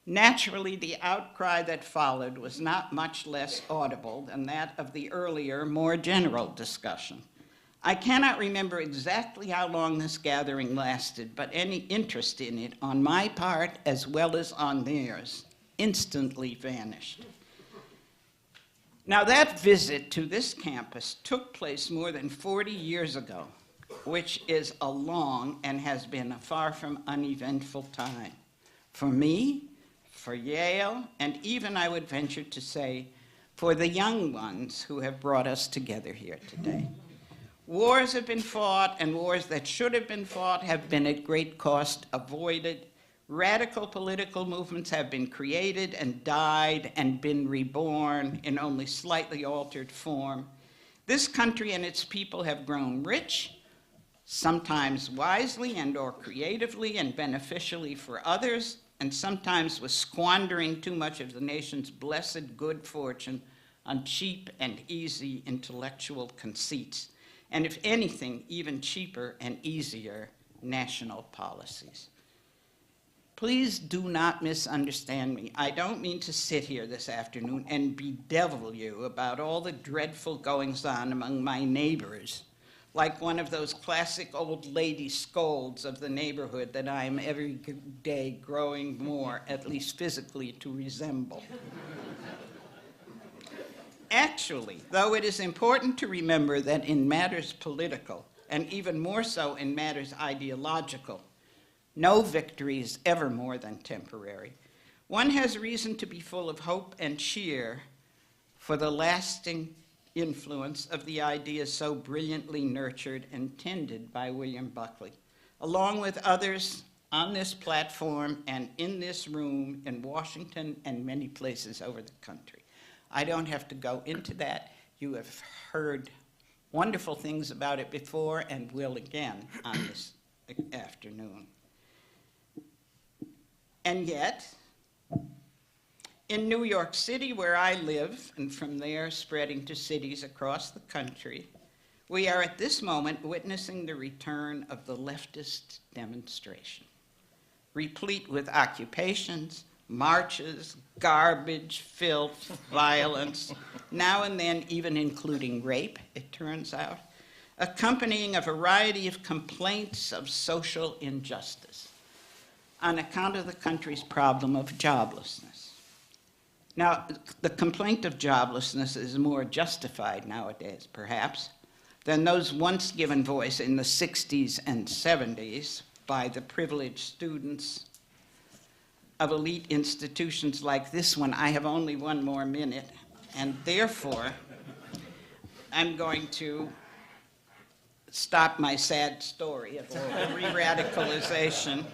Naturally, the outcry that followed was not much less audible than that of the earlier, more general discussion. I cannot remember exactly how long this gathering lasted, but any interest in it on my part as well as on theirs instantly vanished. Now, that visit to this campus took place more than 40 years ago, which is a long and has been a far from uneventful time. For me, for Yale, and even, I would venture to say, for the young ones who have brought us together here today. Wars have been fought, and wars that should have been fought have been at great cost avoided. Radical political movements have been created and died and been reborn in only slightly altered form. This country and its people have grown rich, sometimes wisely and or creatively and beneficially for others, and sometimes with squandering too much of the nation's blessed good fortune on cheap and easy intellectual conceits, and if anything, even cheaper and easier national policies. Please do not misunderstand me. I don't mean to sit here this afternoon and bedevil you about all the dreadful goings-on among my neighbors, like one of those classic old lady scolds of the neighborhood that I am every day growing more, at least physically, to resemble. Actually, though it is important to remember that in matters political, and even more so in matters ideological, no victory is ever more than temporary. One has reason to be full of hope and cheer for the lasting influence of the ideas so brilliantly nurtured and tended by William Buckley, along with others on this platform and in this room in Washington and many places over the country. I don't have to go into that. You have heard wonderful things about it before and will again on this afternoon. And yet, in New York City, where I live, and from there spreading to cities across the country, we are at this moment witnessing the return of the leftist demonstration, replete with occupations, marches, garbage, filth, violence, now and then even including rape, it turns out, accompanying a variety of complaints of social injustice on account of the country's problem of joblessness. Now, the complaint of joblessness is more justified nowadays, perhaps, than those once given voice in the 60s and 70s by the privileged students of elite institutions like this one. I have only one more minute, and therefore, I'm going to stop my sad story of re-radicalization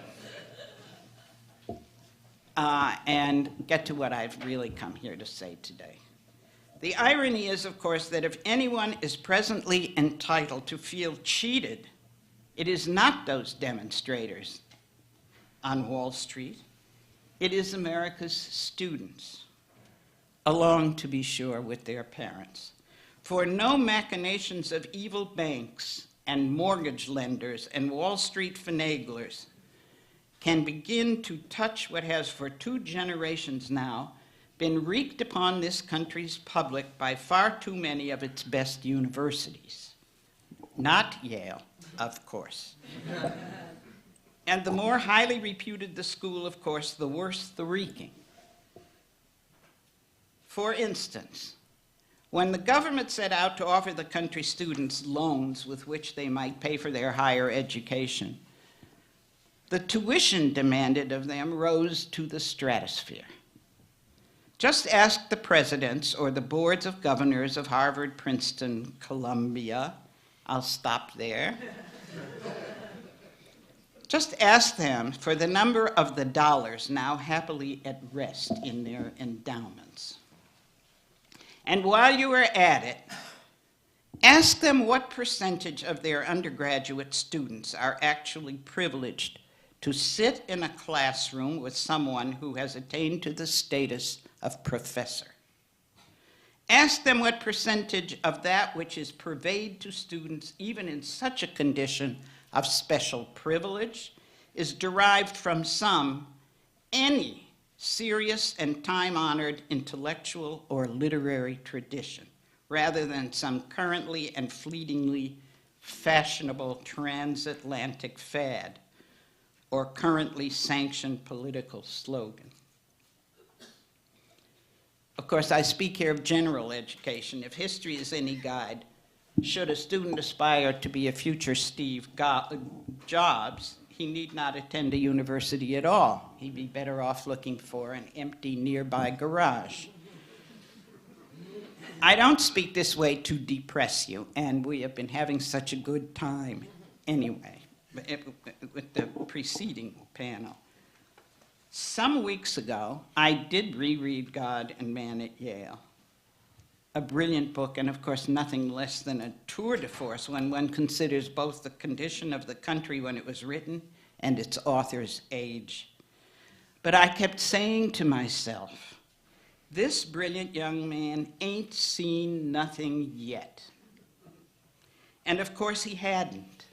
and get to what I've really come here to say today. The irony is, of course, that if anyone is presently entitled to feel cheated, it is not those demonstrators on Wall Street. It is America's students, along, to be sure, with their parents. For no machinations of evil banks and mortgage lenders and Wall Street finaglers can begin to touch what has for 2 generations now been wreaked upon this country's public by far too many of its best universities. Not Yale, of course. And the more highly reputed the school, of course, the worse the wreaking. For instance, when the government set out to offer the country's students loans with which they might pay for their higher education, the tuition demanded of them rose to the stratosphere. Just ask the presidents or the boards of governors of Harvard, Princeton, Columbia. I'll stop there. Just ask them for the number of the dollars now happily at rest in their endowments. And while you are at it, ask them what percentage of their undergraduate students are actually privileged to sit in a classroom with someone who has attained to the status of professor. Ask them what percentage of that which is purveyed to students, even in such a condition of special privilege, is derived from any serious and time-honored intellectual or literary tradition, rather than some currently and fleetingly fashionable transatlantic fad or currently sanctioned political slogan. Of course, I speak here of general education. If history is any guide, should a student aspire to be a future Steve Jobs, he need not attend a university at all. He'd be better off looking for an empty nearby garage. I don't speak this way to depress you, and we have been having such a good time anyway with the preceding panel. Some weeks ago, I did reread God and Man at Yale, a brilliant book, and of course nothing less than a tour de force when one considers both the condition of the country when it was written and its author's age. But I kept saying to myself, this brilliant young man ain't seen nothing yet. And of course he hadn't.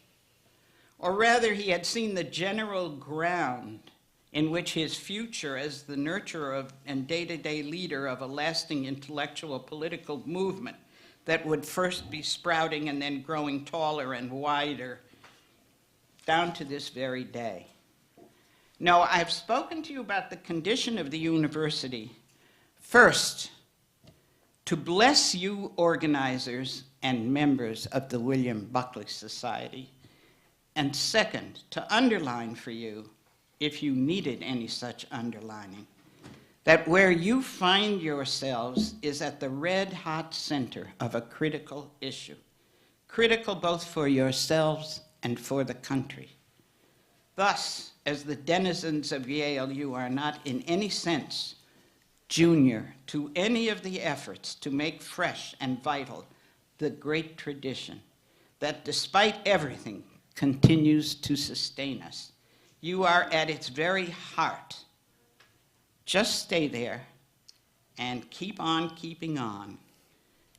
Or rather, he had seen the general ground in which his future as the nurturer of and day-to-day leader of a lasting intellectual political movement that would first be sprouting and then growing taller and wider down to this very day. No, I've spoken to you about the condition of the university. First, to bless you organizers and members of the William Buckley Society. And second, to underline for you, if you needed any such underlining, that where you find yourselves is at the red-hot center of a critical issue, critical both for yourselves and for the country. Thus, as the denizens of Yale, you are not in any sense junior to any of the efforts to make fresh and vital the great tradition that, despite everything, continues to sustain us. You are at its very heart. Just stay there and keep on keeping on.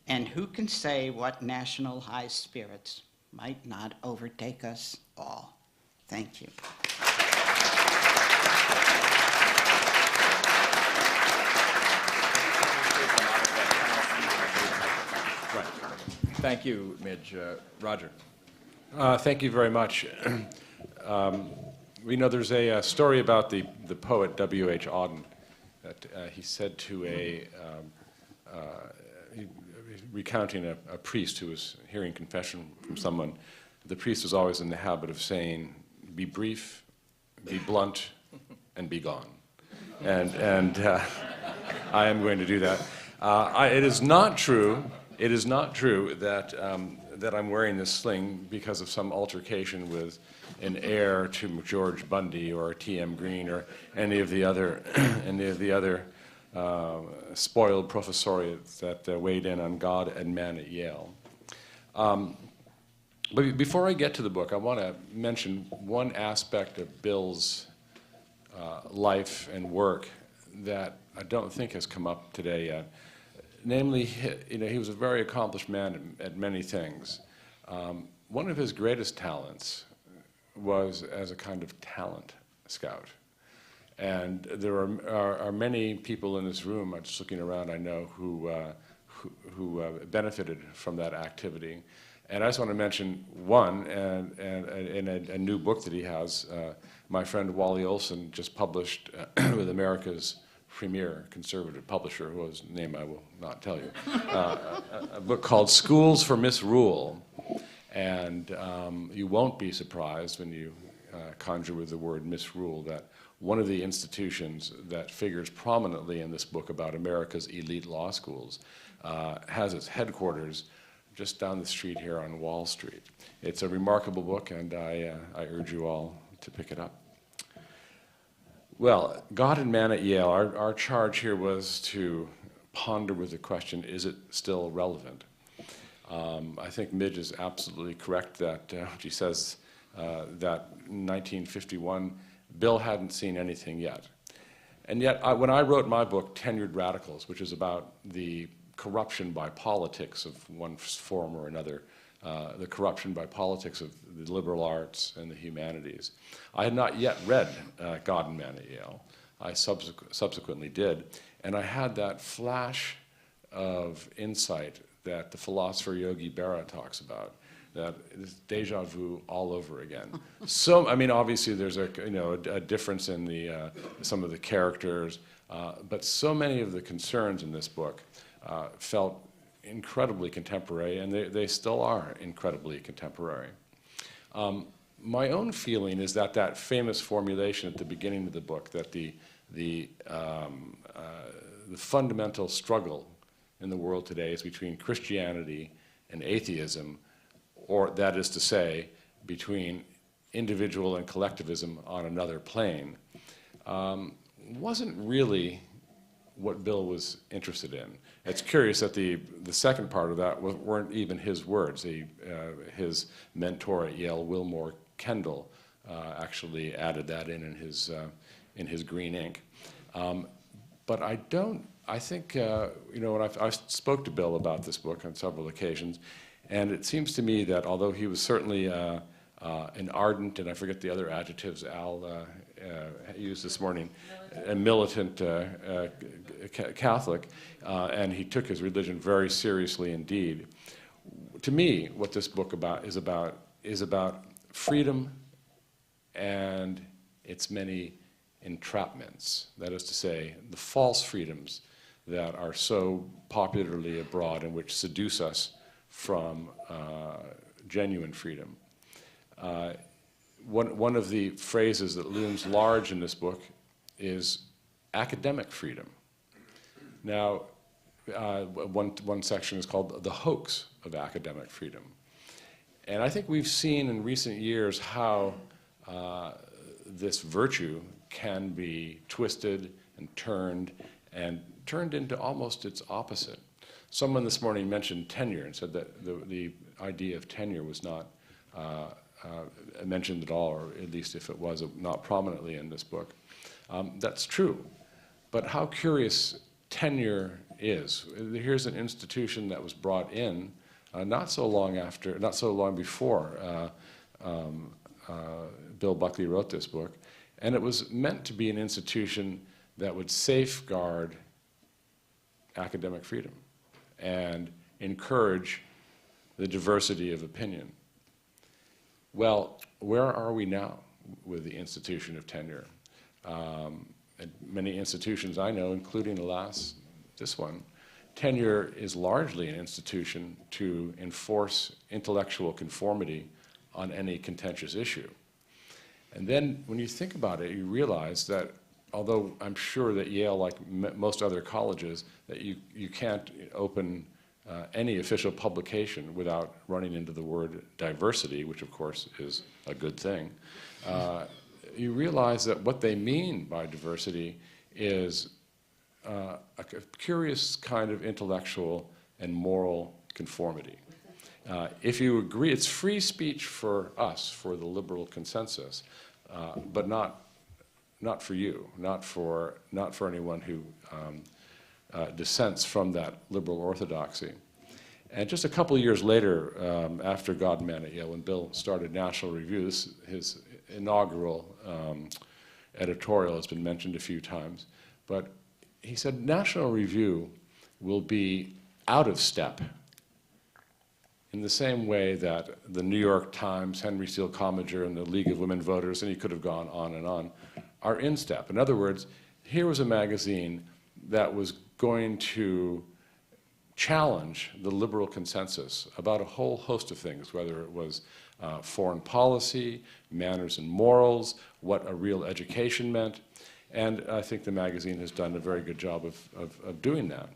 And who can say what national high spirits might not overtake us all? Thank you. Thank you, Midge. Roger. Thank you very much. We know there's a story about the poet W.H. Auden that he said to recounting a priest who was hearing confession from someone. The priest was always in the habit of saying, be brief, be blunt, and be gone. And I am going to do that. It is not true that that I'm wearing this sling because of some altercation with an heir to George Bundy or T.M. Green or any of the other spoiled professoriates that weighed in on God and Man at Yale. But before I get to the book, I want to mention one aspect of Bill's life and work that I don't think has come up today yet. Namely, he was a very accomplished man at many things. One of his greatest talents was as a kind of talent scout. And there are many people in this room, I'm just looking around, I know, who benefited from that activity. And I just want to mention one, and in a new book that he has, my friend Wally Olson just published with America's premier conservative publisher, whose name I will not tell you, a book called Schools for Misrule. And you won't be surprised when you conjure with the word misrule that one of the institutions that figures prominently in this book about America's elite law schools has its headquarters just down the street here on Wall Street. It's a remarkable book, and I urge you all to pick it up. Well, God and Man at Yale, our charge here was to ponder with the question, is it still relevant? I think Midge is absolutely correct that she says that in 1951, Bill hadn't seen anything yet. And yet, when I wrote my book, Tenured Radicals, which is about the corruption by politics of one form or another, the corruption by politics of the liberal arts and the humanities, I had not yet read God and Man at Yale. I subsequently did. And I had that flash of insight that the philosopher Yogi Berra talks about, that it's deja vu all over again. So, I mean, obviously there's a difference in the, some of the characters, but so many of the concerns in this book felt incredibly contemporary, and they still are incredibly contemporary. My own feeling is that that famous formulation at the beginning of the book, that the fundamental struggle in the world today is between Christianity and atheism, or that is to say, between individual and collectivism on another plane, wasn't really what Bill was interested in. It's curious that the second part of that weren't even his words. His mentor at Yale, Wilmore Kendall, actually added that in his green ink. But I think, when I spoke to Bill about this book on several occasions, and it seems to me that although he was certainly an ardent, and I forget the other adjectives Al used this morning, a militant Catholic, and he took his religion very seriously indeed. To me, what this book is about freedom and its many entrapments. That is to say, the false freedoms that are so popularly abroad and which seduce us from genuine freedom. One of the phrases that looms large in this book is academic freedom. Now, one section is called The Hoax of Academic Freedom. And I think we've seen in recent years how this virtue can be twisted and turned into almost its opposite. Someone this morning mentioned tenure and said that the idea of tenure was not mentioned at all, or at least if it was, not prominently in this book. That's true, but how curious tenure is. Here's an institution that was brought in not so long before Bill Buckley wrote this book, and it was meant to be an institution that would safeguard academic freedom and encourage the diversity of opinion. Well, where are we now with the institution of tenure? At many institutions I know, including this one, tenure is largely an institution to enforce intellectual conformity on any contentious issue. And then when you think about it, you realize that although I'm sure that Yale, like most other colleges, that you can't open any official publication without running into the word diversity, which of course is a good thing, you realize that what they mean by diversity is a curious kind of intellectual and moral conformity. If you agree, it's free speech for us, for the liberal consensus, but not for you, not for anyone who dissents from that liberal orthodoxy. And just a couple of years later, after God and Man at Yale, when Bill started National Review, his inaugural editorial has been mentioned a few times, but he said National Review will be out of step in the same way that the New York Times, Henry Steele Commager, and the League of Women Voters, and he could have gone on and on, are in step. In other words, here was a magazine that was going to challenge the liberal consensus about a whole host of things, whether it was foreign policy, manners and morals, what a real education meant, and I think the magazine has done a very good job of doing that.